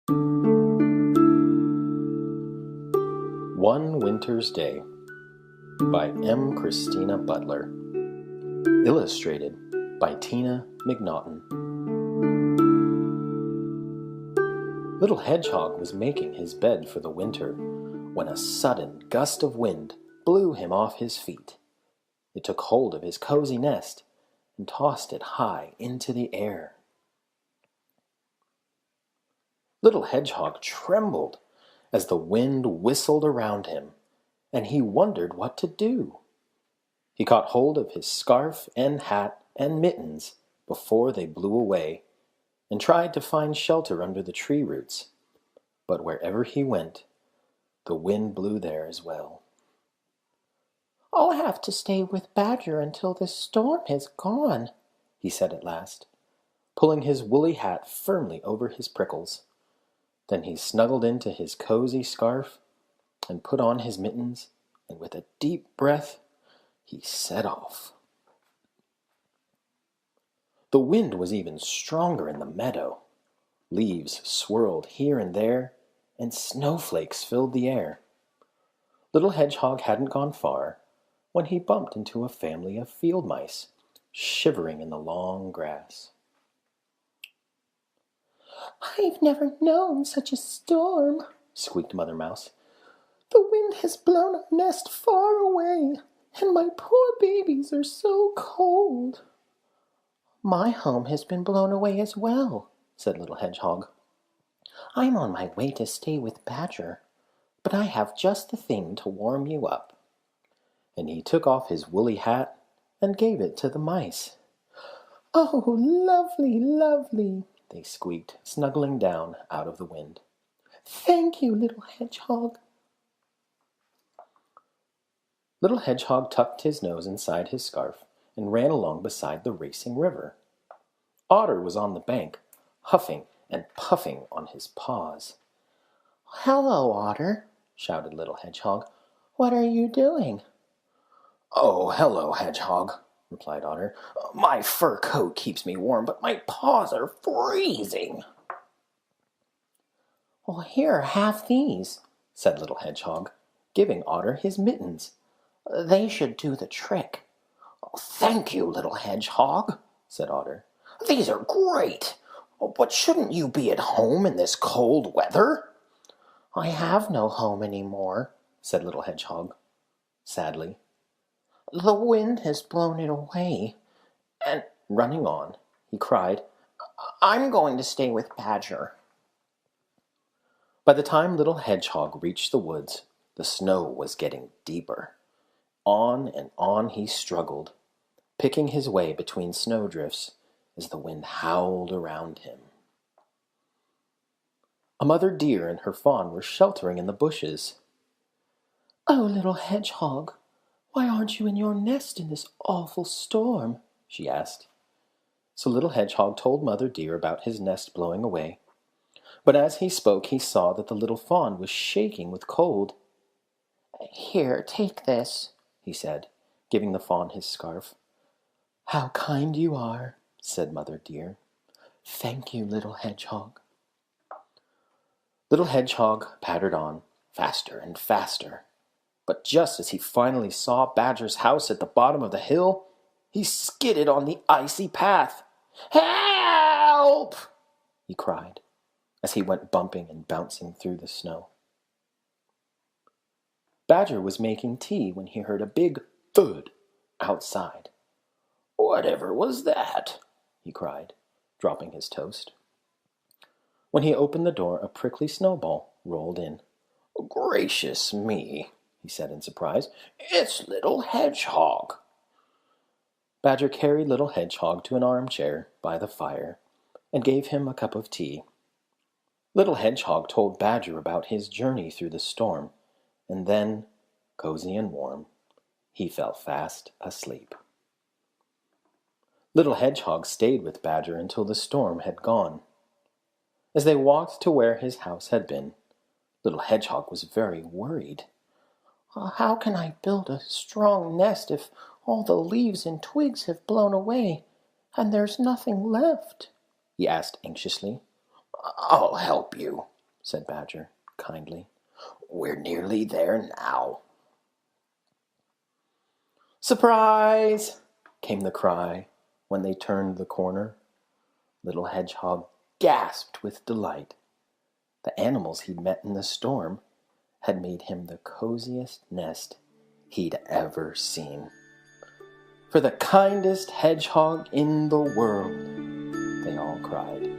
One Winter's Day by M.Christina Butler. Illustrated by Tina McNaughton. Little Hedgehog was making his bed for the winter when a sudden gust of wind blew him off his feet. It took hold of his cozy nest and tossed it high into the air. Little Hedgehog trembled as the wind whistled around him, and he wondered what to do. He caught hold of his scarf and hat and mittens before they blew away, and tried to find shelter under the tree roots. But wherever he went, the wind blew there as well. "I'll have to stay with Badger until this storm has gone," he said at last, pulling his woolly hat firmly over his prickles. Then he snuggled into his cozy scarf and put on his mittens, and with a deep breath, he set off. The wind was even stronger in the meadow. Leaves swirled here and there, and snowflakes filled the air. Little Hedgehog hadn't gone far when he bumped into a family of field mice, shivering in the long grass. "I've never known such a storm," squeaked Mother Mouse. "The wind has blown our nest far away, and my poor babies are so cold." "My home has been blown away as well," said Little Hedgehog. "I'm on my way to stay with Badger, but I have just the thing to warm you up." And he took off his woolly hat and gave it to the mice. "Oh, lovely, lovely," they squeaked, snuggling down out of the wind. "Thank you, Little Hedgehog." Little Hedgehog tucked his nose inside his scarf and ran along beside the racing river. Otter was on the bank, huffing and puffing on his paws. "Hello, Otter," shouted Little Hedgehog. "What are you doing?" "Oh, hello, Hedgehog," replied Otter. "My fur coat keeps me warm, but my paws are freezing." "Well, here, have these," said Little Hedgehog, giving Otter his mittens. "They should do the trick." "Thank you, Little Hedgehog," said Otter. "These are great. But shouldn't you be at home in this cold weather?" "I have no home any more," said Little Hedgehog, sadly. "The wind has blown it away." And running on, he cried, "I'm going to stay with Badger." By the time Little Hedgehog reached the woods, the snow was getting deeper. On and on he struggled, picking his way between snowdrifts as the wind howled around him. A mother deer and her fawn were sheltering in the bushes. "Oh, Little Hedgehog, why aren't you in your nest in this awful storm?" she asked. So Little Hedgehog told Mother Deer about his nest blowing away. But as he spoke, he saw that the little fawn was shaking with cold. "Here, take this," he said, giving the fawn his scarf. "How kind you are," said Mother Deer. "Thank you, Little Hedgehog." Little Hedgehog pattered on, faster and faster. But just as he finally saw Badger's house at the bottom of the hill, he skidded on the icy path. "Help!" he cried, as he went bumping and bouncing through the snow. Badger was making tea when he heard a big thud outside. "Whatever was that?" he cried, dropping his toast. When he opened the door, a prickly snowball rolled in. "Gracious me," he said in surprise, "it's Little Hedgehog." Badger carried Little Hedgehog to an armchair by the fire and gave him a cup of tea. Little Hedgehog told Badger about his journey through the storm, and then, cozy and warm, he fell fast asleep. Little Hedgehog stayed with Badger until the storm had gone. As they walked to where his house had been, Little Hedgehog was very worried. "How can I build a strong nest if all the leaves and twigs have blown away, and there's nothing left?" he asked anxiously. "I'll help you," said Badger kindly. "We're nearly there now." "Surprise!" came the cry when they turned the corner. Little Hedgehog gasped with delight. The animals he'd met in the storm had made him the coziest nest he'd ever seen. "For the kindest hedgehog in the world," they all cried.